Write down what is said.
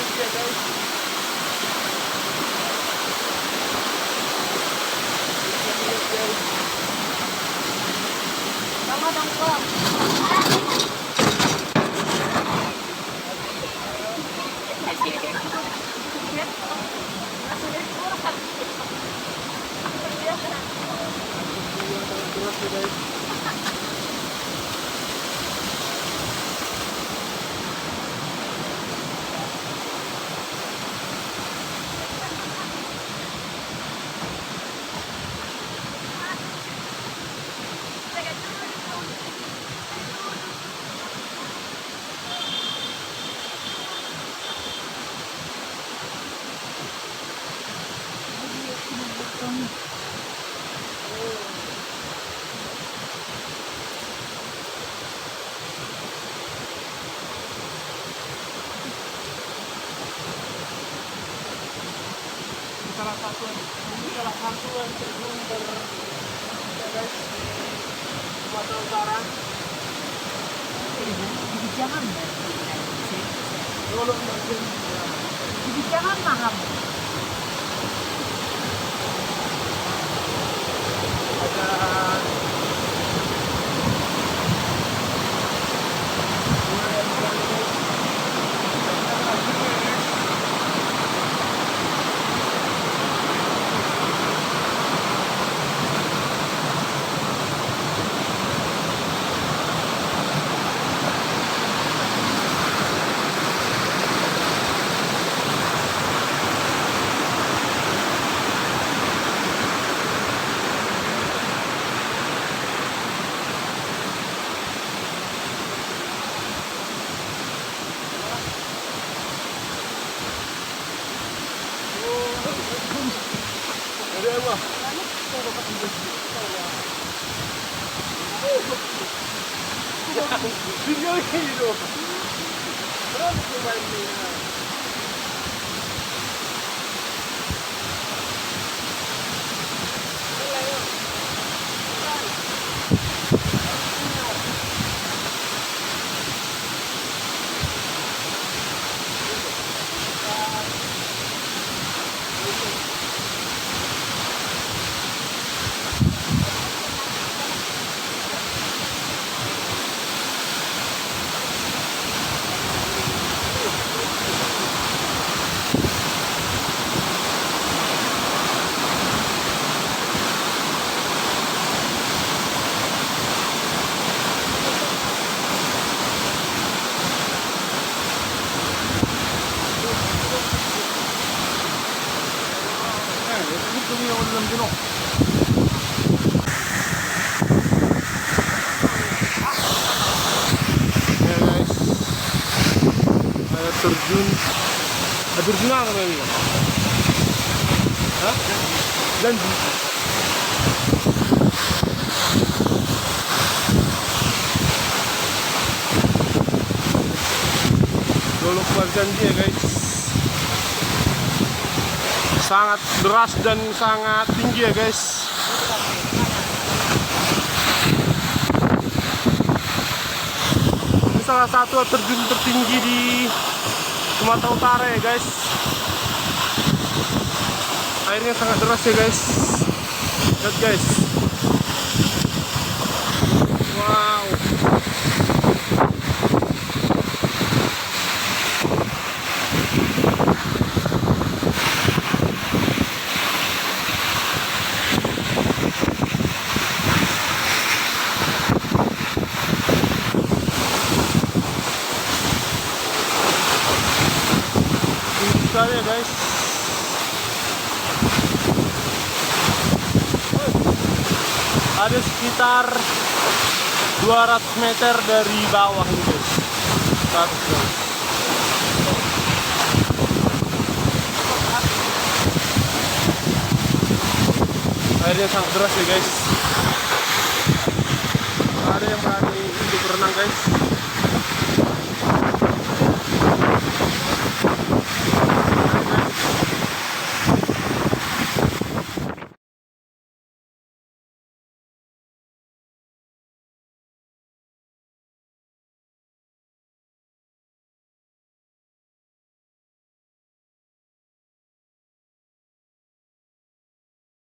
berjanji ya guys. Tama dong po. Salah satu yang terjun ya guys, Sumatera Utara. Jangan. Dulu Jangan mahal. ada apa? Video ini dong. Berapa kemarin ini? Terjun apa namanya? Hah? Janji. Dolok Marjanji ya guys. Sangat deras dan sangat tinggi ya guys. Ini salah satu terjun tertinggi di Sumatera Utara ya guys. Airnya sangat deras ya guys. Lihat guys. Wow. Sekali ya guys. Ada sekitar 200 meter dari bawah ini guys. 100 guys. Airnya sangat deras ya guys. Ada yang berani untuk berenang guys.